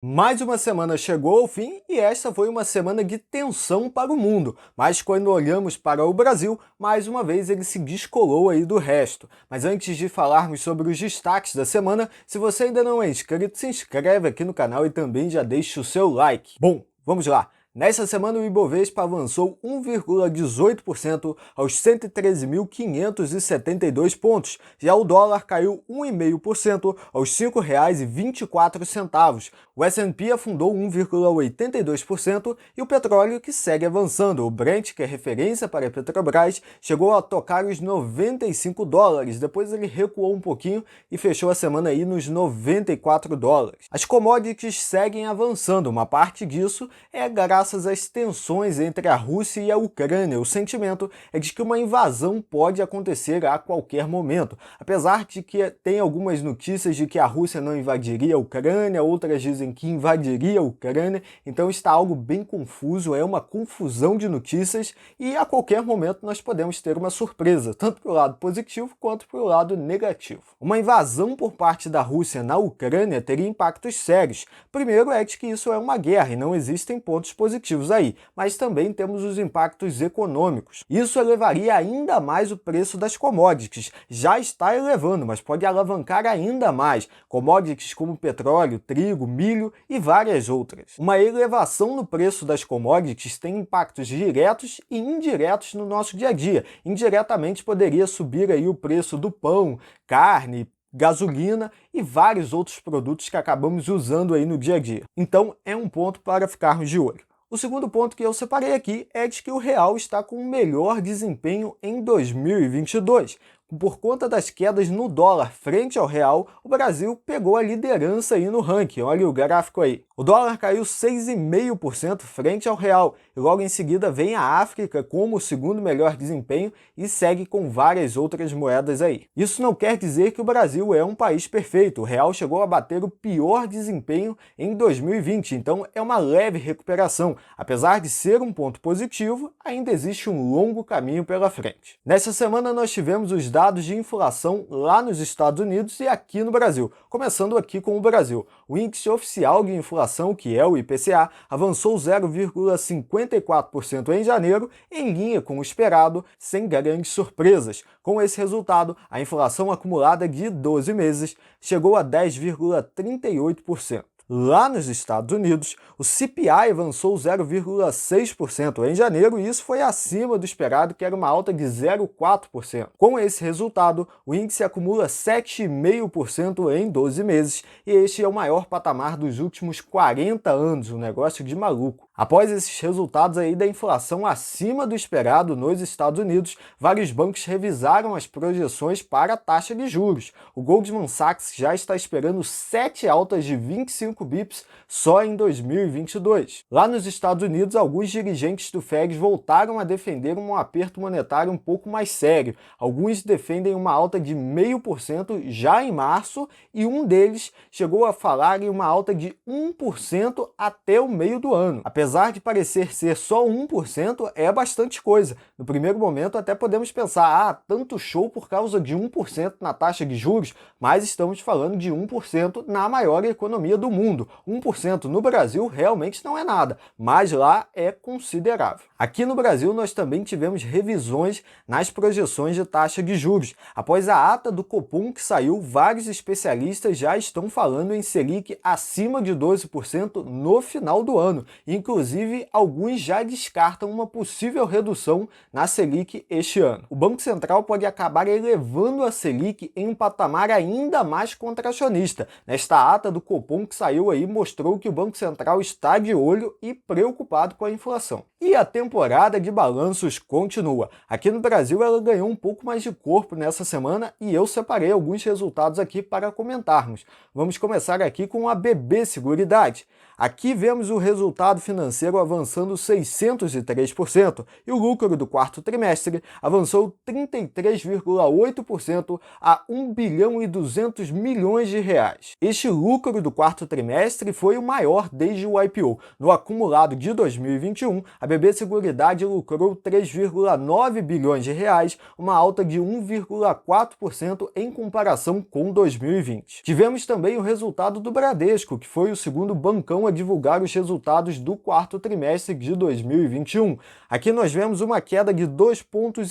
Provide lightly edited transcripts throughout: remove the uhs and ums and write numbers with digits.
Mais uma semana chegou ao fim e esta foi uma semana de tensão para o mundo, mas quando olhamos para o Brasil, mais uma vez ele se descolou aí do resto. Mas antes de falarmos sobre os destaques da semana, se você ainda não é inscrito, se inscreve aqui no canal e também já deixa o seu like. Bom, vamos lá! Nesta semana, o Ibovespa avançou 1,18% aos 113.572 pontos. Já o dólar caiu 1,5% aos R$ 5,24. O S&P afundou 1,82% e o petróleo que segue avançando. O Brent, que é referência para a Petrobras, chegou a tocar os $95. Depois ele recuou um pouquinho e fechou a semana aí nos $94. As commodities seguem avançando. Uma parte disso é graças às tensões entre a Rússia e a Ucrânia. O sentimento é de que uma invasão pode acontecer a qualquer momento. Apesar de que tem algumas notícias de que a Rússia não invadiria a Ucrânia, outras dizem que invadiria a Ucrânia, então está algo bem confuso, é uma confusão de notícias e a qualquer momento nós podemos ter uma surpresa, tanto para o lado positivo quanto para o lado negativo. Uma invasão por parte da Rússia na Ucrânia teria impactos sérios. Primeiro é de que isso é uma guerra e não existem pontos positivos aí, mas também temos os impactos econômicos. Isso elevaria ainda mais o preço das commodities. Já está elevando, mas pode alavancar ainda mais. Commodities como petróleo, trigo, milho e várias outras. Uma elevação no preço das commodities tem impactos diretos e indiretos no nosso dia a dia. Indiretamente poderia subir aí o preço do pão, carne, gasolina e vários outros produtos que acabamos usando aí no dia a dia. Então é um ponto para ficarmos de olho. O segundo ponto que eu separei aqui é de que o real está com o melhor desempenho em 2022. Por conta das quedas no dólar frente ao real, o Brasil pegou a liderança aí no ranking. Olha o gráfico aí. O dólar caiu 6,5% frente ao real e logo em seguida vem a África como o segundo melhor desempenho e segue com várias outras moedas aí. Isso não quer dizer que o Brasil é um país perfeito. O real chegou a bater o pior desempenho em 2020, então é uma leve recuperação. Apesar de ser um ponto positivo, ainda existe um longo caminho pela frente. Nessa semana nós tivemos os dados de inflação lá nos Estados Unidos e aqui no Brasil. Começando aqui com o Brasil. O índice oficial de inflação, que é o IPCA, avançou 0,54% em janeiro, em linha com o esperado, sem grandes surpresas. Com esse resultado, a inflação acumulada de 12 meses chegou a 10,38%. Lá nos Estados Unidos, o CPI avançou 0,6% em janeiro e isso foi acima do esperado, que era uma alta de 0,4%. Com esse resultado, o índice acumula 7,5% em 12 meses e este é o maior patamar dos últimos 40 anos, um negócio de maluco. Após esses resultados aí da inflação acima do esperado nos Estados Unidos, vários bancos revisaram as projeções para a taxa de juros. O Goldman Sachs já está esperando 7 altas de 25 bips só em 2022. Lá nos Estados Unidos, alguns dirigentes do Fed voltaram a defender um aperto monetário um pouco mais sério. Alguns defendem uma alta de 0,5% já em março e um deles chegou a falar em uma alta de 1% até o meio do ano. Apesar de parecer ser só 1%, é bastante coisa. No primeiro momento até podemos pensar, tanto show por causa de 1% na taxa de juros, mas estamos falando de 1% na maior economia do mundo. 1% no Brasil realmente não é nada, mas lá é considerável. Aqui no Brasil nós também tivemos revisões nas projeções de taxa de juros. Após a ata do Copom que saiu, vários especialistas já estão falando em Selic acima de 12% no final do ano. Inclusive, alguns já descartam uma possível redução na Selic este ano. O Banco Central pode acabar elevando a Selic em um patamar ainda mais contracionista. Nesta ata do Copom que saiu aí, mostrou que o Banco Central está de olho e preocupado com a inflação. E a temporada de balanços continua. Aqui no Brasil ela ganhou um pouco mais de corpo nessa semana e eu separei alguns resultados aqui para comentarmos. Vamos começar aqui com a BB Seguridade. Aqui vemos o resultado financeiro financeiro avançando 603%, e o lucro do quarto trimestre avançou 33,8% a 1 bilhão e 200 milhões de reais. Este lucro do quarto trimestre foi o maior desde o IPO. No acumulado de 2021, a BB Seguridade lucrou 3,9 bilhões de reais, uma alta de 1,4% em comparação com 2020. Tivemos também o resultado do Bradesco, que foi o segundo bancão a divulgar os resultados do quarto trimestre de 2021. Aqui nós vemos uma queda de 2,5 pontos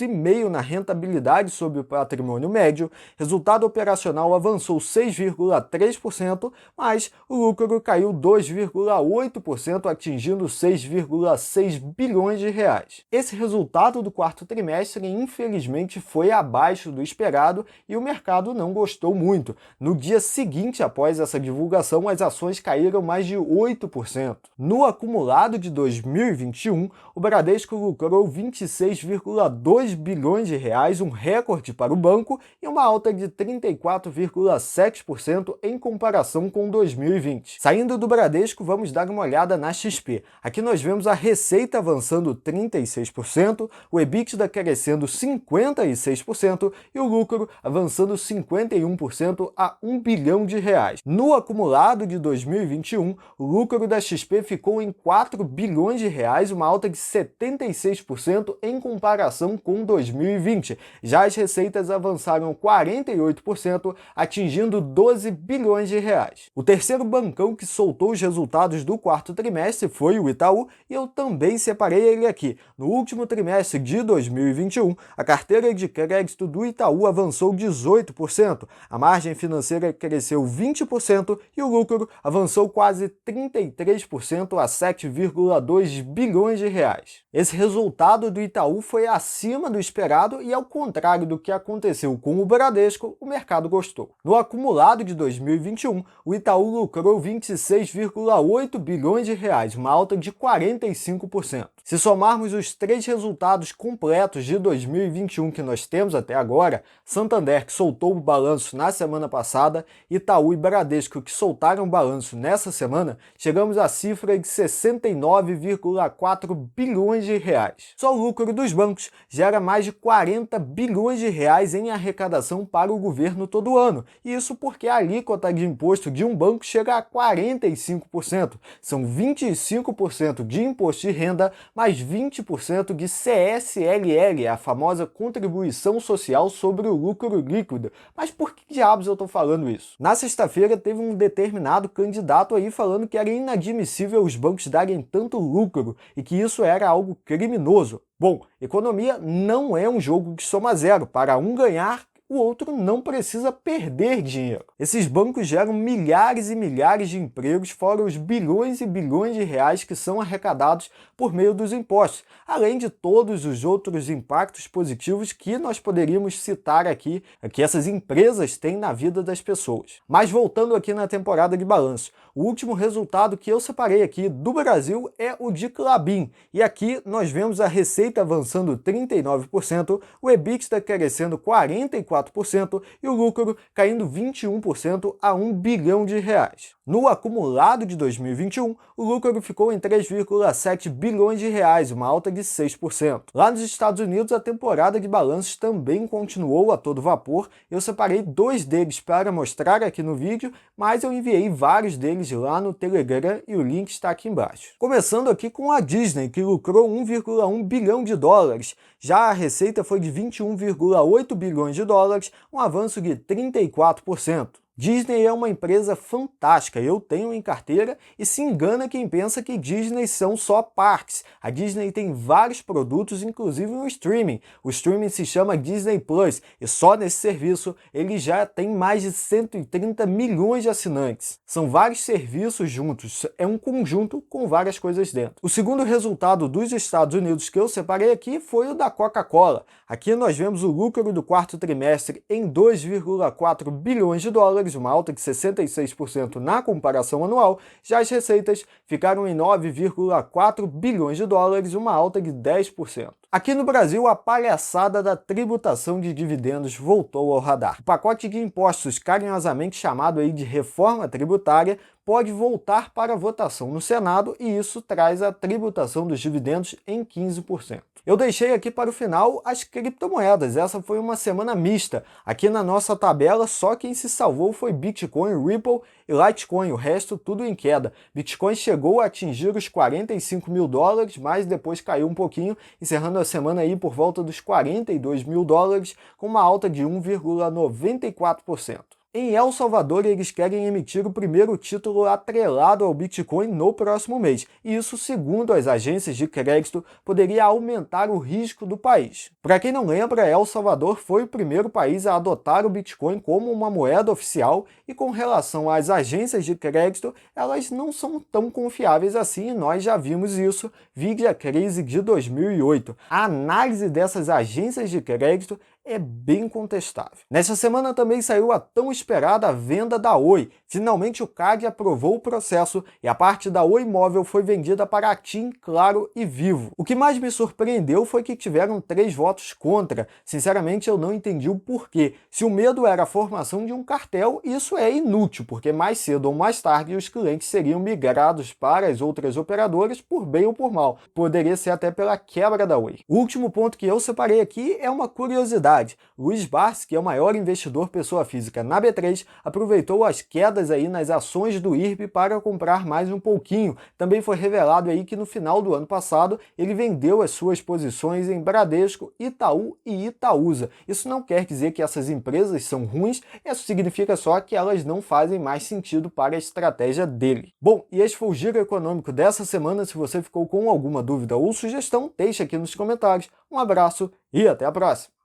na rentabilidade sobre o patrimônio médio, resultado operacional avançou 6,3%, mas o lucro caiu 2,8%, atingindo 6,6 bilhões de reais. Esse resultado do quarto trimestre, infelizmente, foi abaixo do esperado e o mercado não gostou muito. No dia seguinte após essa divulgação, as ações caíram mais de 8%. No acumulado de 2021, o Bradesco lucrou 26,2 bilhões de reais, um recorde para o banco e uma alta de 34,7% em comparação com 2020. Saindo do Bradesco, vamos dar uma olhada na XP. Aqui nós vemos a receita avançando 36%, o EBITDA crescendo 56% e o lucro avançando 51% a 1 bilhão de reais. No acumulado de 2021, o lucro da XP ficou em 4 bilhões de reais, uma alta de 76% em comparação com 2020. Já as receitas avançaram 48%, atingindo 12 bilhões de reais. O terceiro bancão que soltou os resultados do quarto trimestre foi o Itaú, e eu também separei ele aqui. No último trimestre de 2021, a carteira de crédito do Itaú avançou 18%, a margem financeira cresceu 20% e o lucro avançou quase 33% a 7,2 bilhões de reais. Esse resultado do Itaú foi acima do esperado e, ao contrário do que aconteceu com o Bradesco, o mercado gostou. No acumulado de 2021, o Itaú lucrou 26,8 bilhões de reais, uma alta de 45%. Se somarmos os três resultados completos de 2021 que nós temos até agora, Santander, que soltou o balanço na semana passada, Itaú e Bradesco, que soltaram o balanço nessa semana, chegamos à cifra de 69,4 bilhões de reais. Só o lucro dos bancos gera mais de 40 bilhões de reais em arrecadação para o governo todo ano, e isso porque a alíquota de imposto de um banco chega a 45%. São 25% de imposto de renda, mais 20% de CSLL, a famosa contribuição social sobre o lucro líquido. Mas por que diabos eu estou falando isso? Na sexta-feira teve um determinado candidato aí falando que era inadmissível os bancos darem tanto lucro e que isso era algo criminoso. Bom, economia não é um jogo de soma zero. Para um ganhar, o outro não precisa perder dinheiro. Esses bancos geram milhares e milhares de empregos, fora os bilhões e bilhões de reais que são arrecadados por meio dos impostos, além de todos os outros impactos positivos que nós poderíamos citar aqui, que essas empresas têm na vida das pessoas. Mas voltando aqui na temporada de balanço, o último resultado que eu separei aqui do Brasil é o de Klabin, e aqui nós vemos a receita avançando 39%, o EBITDA crescendo 44% e o lucro caindo 21% a 1 bilhão de reais. No acumulado de 2021, o lucro ficou em 3,7 bilhões de reais, uma alta de 6%. Lá nos Estados Unidos, a temporada de balanços também continuou a todo vapor. Eu separei 2 deles para mostrar aqui no vídeo, mas eu enviei vários deles lá no Telegram e o link está aqui embaixo. Começando aqui com a Disney, que lucrou 1,1 bilhão de dólares. Já a receita foi de 21,8 bilhões de dólares, um avanço de 34%. Disney é uma empresa fantástica, eu tenho em carteira, e se engana quem pensa que Disney são só parques. A Disney tem vários produtos, inclusive no streaming. O streaming se chama Disney Plus e só nesse serviço ele já tem mais de 130 milhões de assinantes. São vários serviços juntos, é um conjunto com várias coisas dentro. O segundo resultado dos Estados Unidos que eu separei aqui foi o da Coca-Cola. Aqui nós vemos o lucro do quarto trimestre em 2,4 bilhões de dólares, uma alta de 66% na comparação anual. Já as receitas ficaram em 9,4 bilhões de dólares, uma alta de 10%. Aqui no Brasil, a palhaçada da tributação de dividendos voltou ao radar. O pacote de impostos carinhosamente chamado aí de reforma tributária pode voltar para votação no Senado e isso traz a tributação dos dividendos em 15%. Eu deixei aqui para o final as criptomoedas, essa foi uma semana mista. Aqui na nossa tabela, só quem se salvou foi Bitcoin, Ripple e Litecoin, o resto tudo em queda. Bitcoin chegou a atingir os 45 mil dólares, mas depois caiu um pouquinho, encerrando a semana aí por volta dos 42 mil dólares, com uma alta de 1,94%. Em El Salvador, eles querem emitir o primeiro título atrelado ao Bitcoin no próximo mês, e isso, segundo as agências de crédito, poderia aumentar o risco do país. Para quem não lembra, El Salvador foi o primeiro país a adotar o Bitcoin como uma moeda oficial, e com relação às agências de crédito, elas não são tão confiáveis assim, e nós já vimos isso, vide a crise de 2008. A análise dessas agências de crédito é bem contestável. Nesta semana também saiu a tão esperada venda da Oi. Finalmente o CAD aprovou o processo e a parte da Oi Móvel foi vendida para a TIM, Claro e Vivo. O que mais me surpreendeu foi que tiveram 3 votos contra. Sinceramente, eu não entendi o porquê. Se o medo era a formação de um cartel, isso é inútil, porque mais cedo ou mais tarde os clientes seriam migrados para as outras operadoras por bem ou por mal. Poderia ser até pela quebra da Oi. O último ponto que eu separei aqui é uma curiosidade. Luiz Barsi, que é o maior investidor pessoa física na B3, aproveitou as quedas aí nas ações do IRB para comprar mais um pouquinho. Também foi revelado aí que no final do ano passado ele vendeu as suas posições em Bradesco, Itaú e Itaúsa. Isso não quer dizer que essas empresas são ruins, isso significa só que elas não fazem mais sentido para a estratégia dele. Bom, e esse foi o Giro Econômico dessa semana. Se você ficou com alguma dúvida ou sugestão, deixe aqui nos comentários. Um abraço e até a próxima!